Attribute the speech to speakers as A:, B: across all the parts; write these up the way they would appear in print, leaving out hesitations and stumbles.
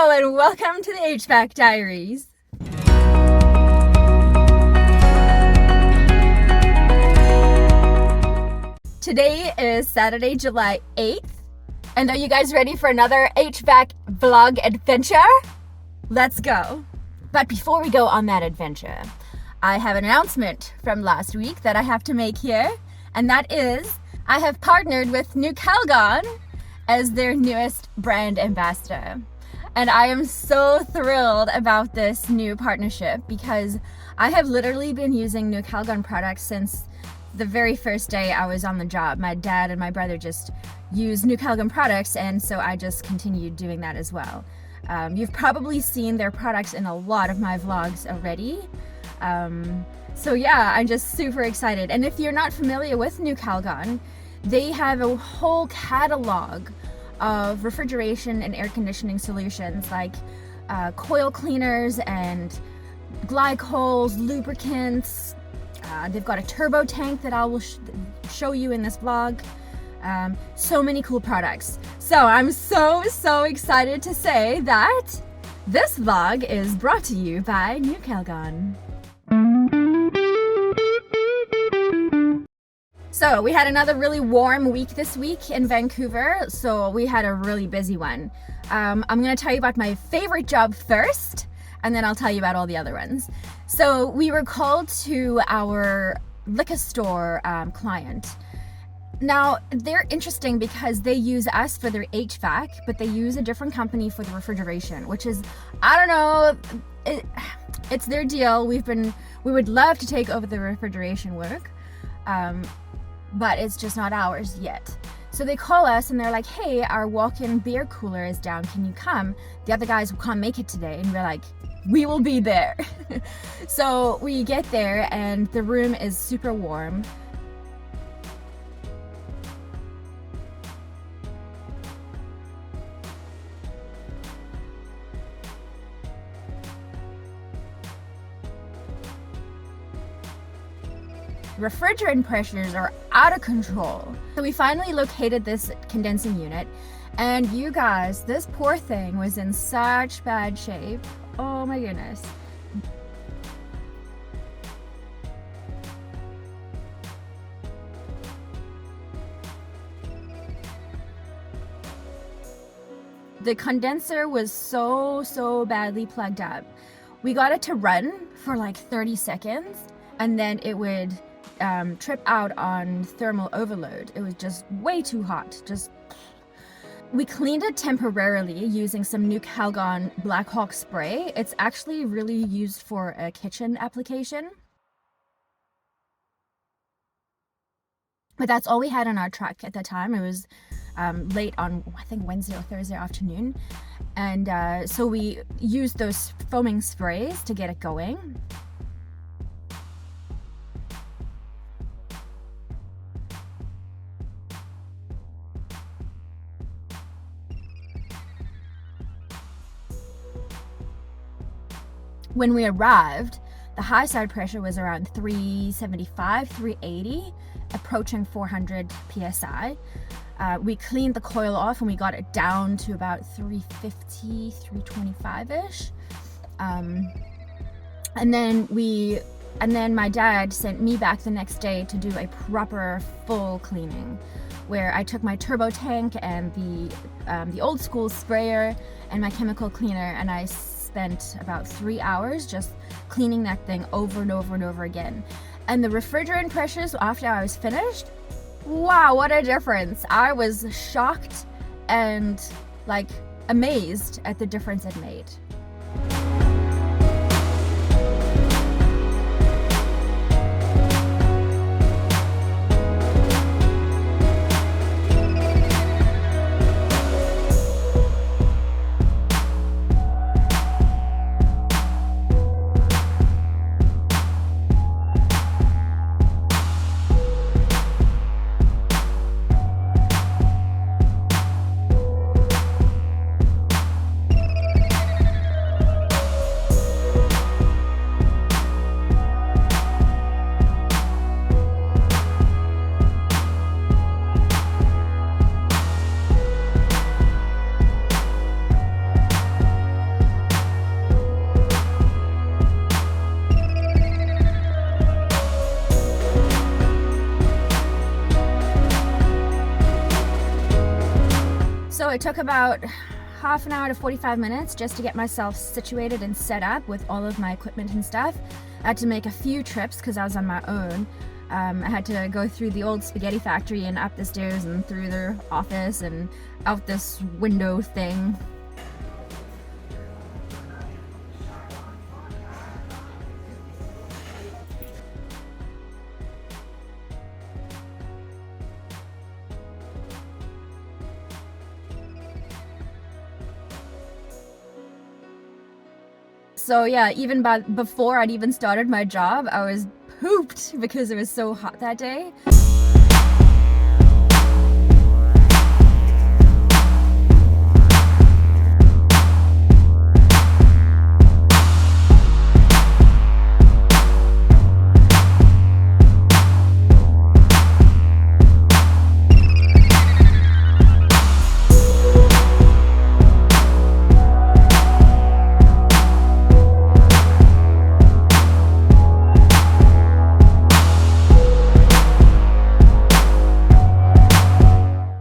A: Hello and welcome to the HVAC Diaries. Today is Saturday, July 8th. And are you guys ready for another HVAC vlog adventure? Let's go. But before we go on that adventure, I have an announcement from last week that I have to make here. And that is, I have partnered with NuCalgon as their newest brand ambassador. And I am so thrilled about this new partnership because I have literally been using NuCalgon products since the very first day I was on the job. My dad and my brother just use NuCalgon products, and so I just continued doing that as well. You've probably seen their products in a lot of my vlogs already. So yeah, I'm just super excited. And if you're not familiar with NuCalgon, they have a whole catalog of refrigeration and air conditioning solutions like coil cleaners and glycols, lubricants. They've got a turbo tank that I will show you in this vlog. So many cool products. So I'm so excited to say that this vlog is brought to you by NuCalgon. So we had another really warm week this week in Vancouver, so we had a really busy one. I'm going to tell you about my favorite job first, and then I'll tell you about all the other ones. So we were called to our liquor store client. Now, they're interesting because they use us for their HVAC, but they use a different company for the refrigeration, which is, I don't know, it's their deal. We would love to take over the refrigeration work. But it's just not ours yet. So they call us and they're like, hey, our walk-in beer cooler is down, can you come? The other guys can't make it today. And we're like, we will be there. So we get there and the room is super warm. Refrigerant pressures are out of control. So we finally located this condensing unit, and you guys, this poor thing was in such bad shape. Oh my goodness. The condenser was so badly plugged up. We got it to run for like 30 seconds, and then it would trip out on thermal overload. It was just way too hot. We cleaned it temporarily using some NuCalgon Black Hawk spray. It's actually really used for a kitchen application. But that's all we had in our truck at the time. It was late on, I think, Wednesday or Thursday afternoon. And so we used those foaming sprays to get it going. When we arrived, the high side pressure was around 375, 380, approaching 400 psi. We cleaned the coil off and we got it down to about 350, 325-ish. And then my dad sent me back the next day to do a proper full cleaning, where I took my turbo tank and the old school sprayer and my chemical cleaner, and I spent about 3 hours just cleaning that thing over and over and over again. And the refrigerant pressures after I was finished, wow, what a difference. I was shocked and like amazed at the difference it made. it took about half an hour to 45 minutes just to get myself situated and set up with all of my equipment and stuff. I had to make a few trips because I was on my own. I had to go through the old spaghetti factory and up the stairs and through their office and out this window thing. So yeah, even before I'd even started my job, I was pooped because it was so hot that day.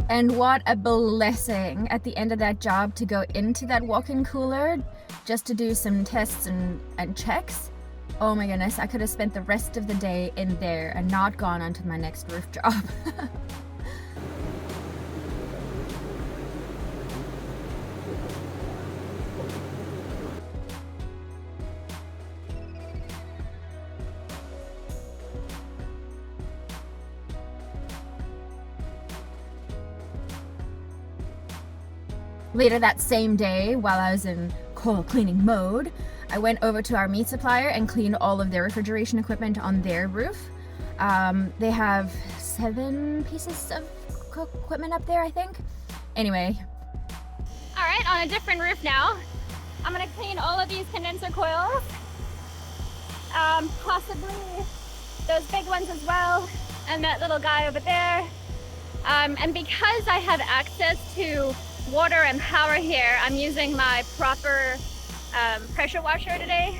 A: And what a blessing at the end of that job to go into that walk-in cooler just to do some tests and checks. Oh my goodness, I could have spent the rest of the day in there and not gone on to my next roof job. Later that same day, while I was in coil cleaning mode, I went over to our meat supplier and cleaned all of their refrigeration equipment on their roof. They have 7 pieces of equipment up there, I think. Anyway. All right, on a different roof now. I'm gonna clean all of these condenser coils. Possibly those big ones as well, and that little guy over there. And because I have access to water and power here, I'm using my proper pressure washer today.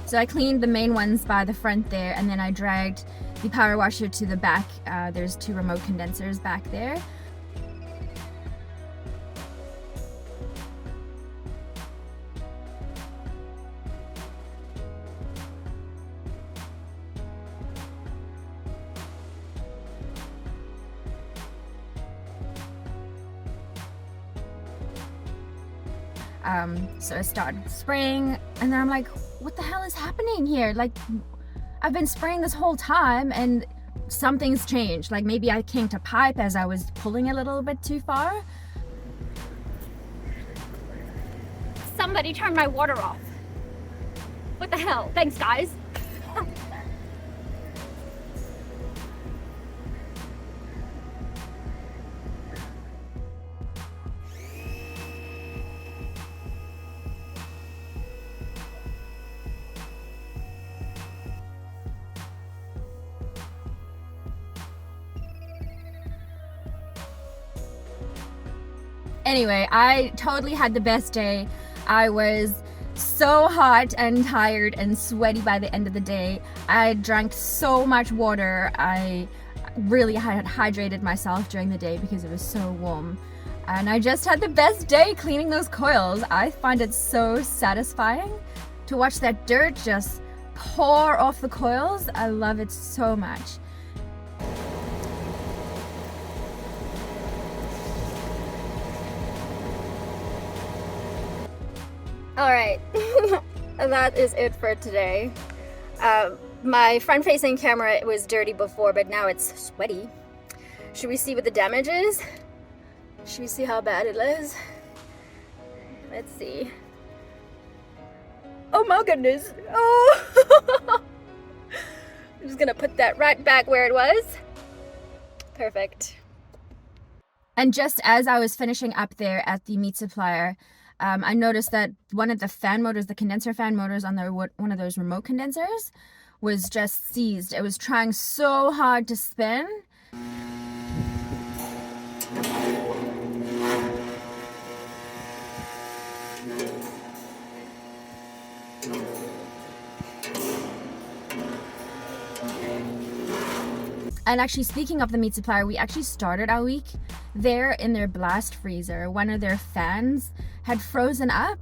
A: So I cleaned the main ones by the front there, and then I dragged the power washer to the back. There's 2 remote condensers back there. So I started spraying, and then I'm like, what the hell is happening here? Like, I've been spraying this whole time and something's changed. Like maybe I kinked a pipe as I was pulling a little bit too far. Somebody turned my water off. What the hell? Thanks, guys. Anyway, I totally had the best day. I was so hot and tired and sweaty by the end of the day. I drank so much water. I really had hydrated myself during the day because it was so warm. And I just had the best day cleaning those coils. I find it so satisfying to watch that dirt just pour off the coils. I love it so much. All right, that is it for today. My front-facing camera was dirty before, but now it's sweaty. Should we see what the damage is? Should we see how bad it is? Let's see. Oh my goodness. Oh! I'm just gonna put that right back where it was. Perfect. And just as I was finishing up there at the meat supplier, I noticed that one of the fan motors, the condenser fan motors on one of those remote condensers, was just seized. It was trying so hard to spin. And actually, speaking of the meat supplier, we actually started our week there in their blast freezer. One of their fans had frozen up.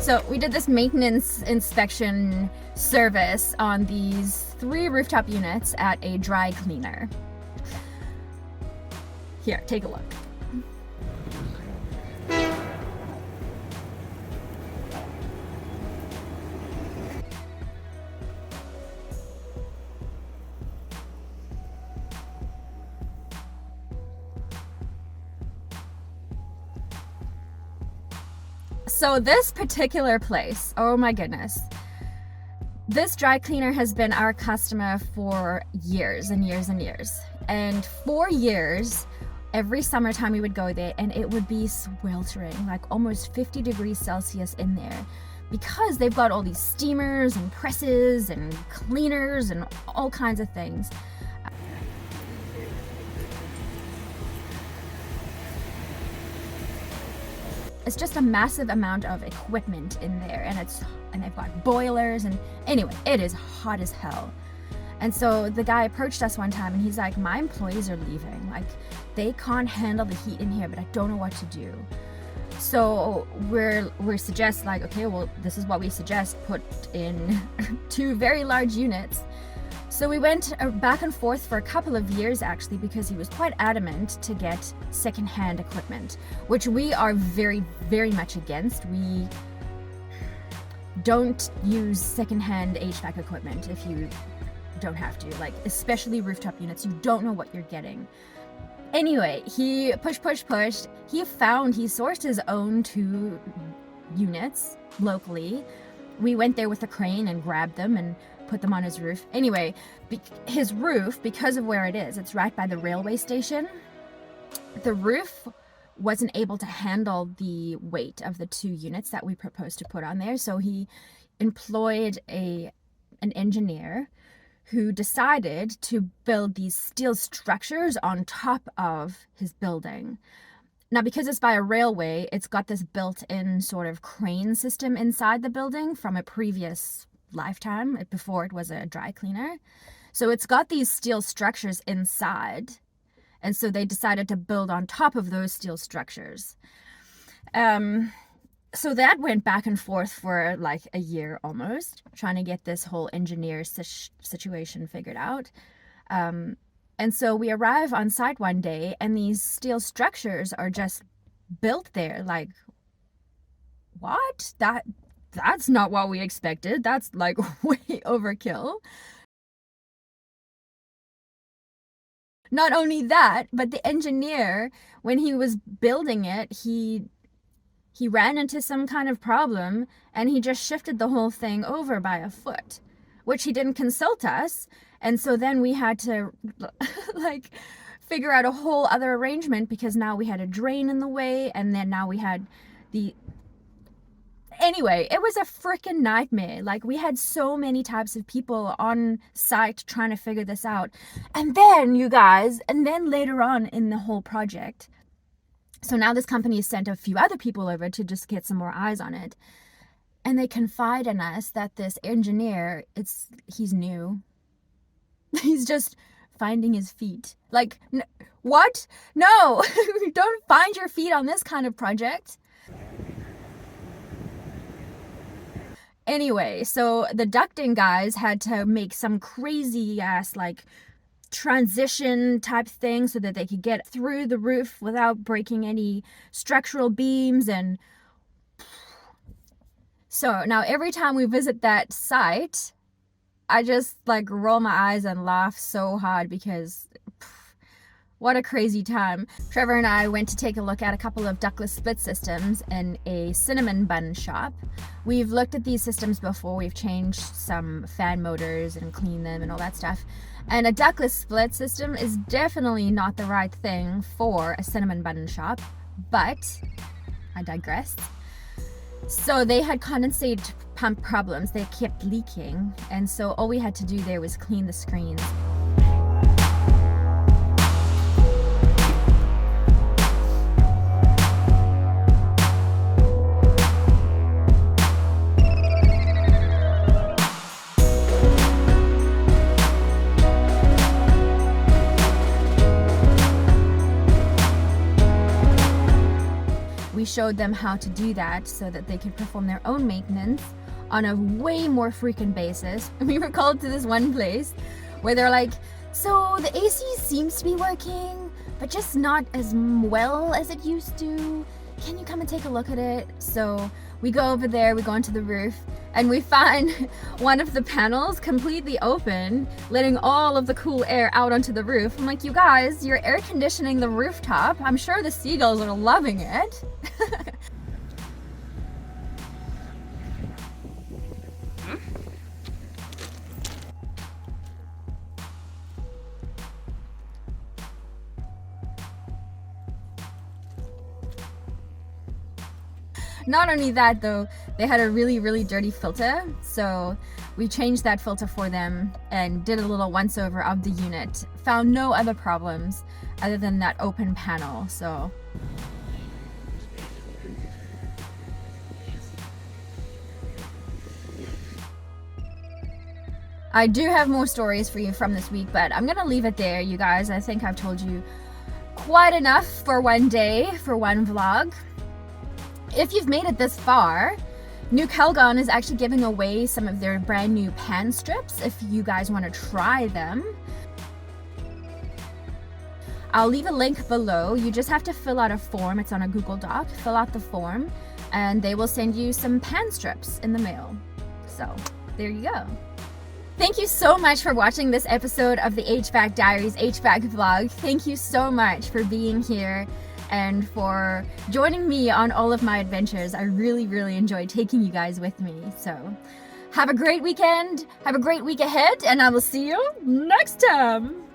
A: So we did this maintenance inspection service on these 3 rooftop units at a dry cleaner. Here, take a look. So this particular place, oh my goodness, this dry cleaner has been our customer for years and years and years. And for years, every summertime we would go there and it would be sweltering, like almost 50 degrees Celsius in there, because they've got all these steamers and presses and cleaners and all kinds of things. It's just a massive amount of equipment in there, and they've got boilers, and anyway, it is hot as hell. And so the guy approached us one time and he's like, my employees are leaving. Like, they can't handle the heat in here, but I don't know what to do. So we suggest, like, okay, well, this is what we suggest, put in 2 very large units. So we went back and forth for a couple of years, actually, because he was quite adamant to get secondhand equipment, which we are very, very much against. We don't use secondhand HVAC equipment if you don't have to, like, especially rooftop units. You don't know what you're getting. Anyway, he pushed. He sourced his own 2 units locally. We went there with a crane and grabbed them and put them on his roof. Anyway, his roof, because of where it is, it's right by the railway station. the roof wasn't able to handle the weight of the 2 units that we proposed to put on there. So he employed an engineer who decided to build these steel structures on top of his building. Now, because it's by a railway, it's got this built-in sort of crane system inside the building from a previous lifetime, before it was a dry cleaner. So it's got these steel structures inside. And so they decided to build on top of those steel structures. So that went back and forth for like a year almost, trying to get this whole engineer situation figured out. And so we arrive on site one day and these steel structures are just built there. Like, what? That's not what we expected. That's like way overkill. Not only that, but the engineer, when he was building it, he ran into some kind of problem and he just shifted the whole thing over by a foot, which he didn't consult us. And so then we had to like figure out a whole other arrangement, because now we had a drain in the way, and then now we had anyway, it was a freaking nightmare. Like, we had so many types of people on site trying to figure this out. And then, you guys, later on in the whole project, so now this company has sent a few other people over to just get some more eyes on it. And they confide in us that this engineer, he's new. He's just finding his feet. Like, what? No, don't find your feet on this kind of project. Anyway, so the ducting guys had to make some crazy ass like transition type thing so that they could get through the roof without breaking any structural beams. And so now every time we visit that site, I just like roll my eyes and laugh so hard, because what a crazy time. Trevor and I went to take a look at a couple of ductless split systems in a cinnamon bun shop. We've looked at these systems before. We've changed some fan motors and cleaned them and all that stuff. And a ductless split system is definitely not the right thing for a cinnamon bun shop, but I digress. So they had condensate pump problems. They kept leaking. And so all we had to do there was clean the screens. We showed them how to do that so that they could perform their own maintenance on a way more frequent basis. We were called to this one place where they're like, so the AC seems to be working, but just not as well as it used to. Can you come and take a look at it? So we go over there, we go onto the roof, and we find one of the panels completely open, letting all of the cool air out onto the roof. I'm like, you guys, you're air conditioning the rooftop. I'm sure the seagulls are loving it. Not only that though, they had a really, really dirty filter. So we changed that filter for them and did a little once over of the unit. Found no other problems other than that open panel. So I do have more stories for you from this week, but I'm gonna leave it there, you guys. I think I've told you quite enough for one day, for one vlog. If you've made it this far, NuCalgon is actually giving away some of their brand new pan strips if you guys want to try them. I'll leave a link below. You just have to fill out a form. It's on a Google Doc. Fill out the form and they will send you some pan strips in the mail. So there you go. Thank you so much for watching this episode of the HVAC Diaries HVAC vlog. Thank you so much for being here and for joining me on all of my adventures. I really, really enjoy taking you guys with me. So have a great weekend, have a great week ahead, and I will see you next time.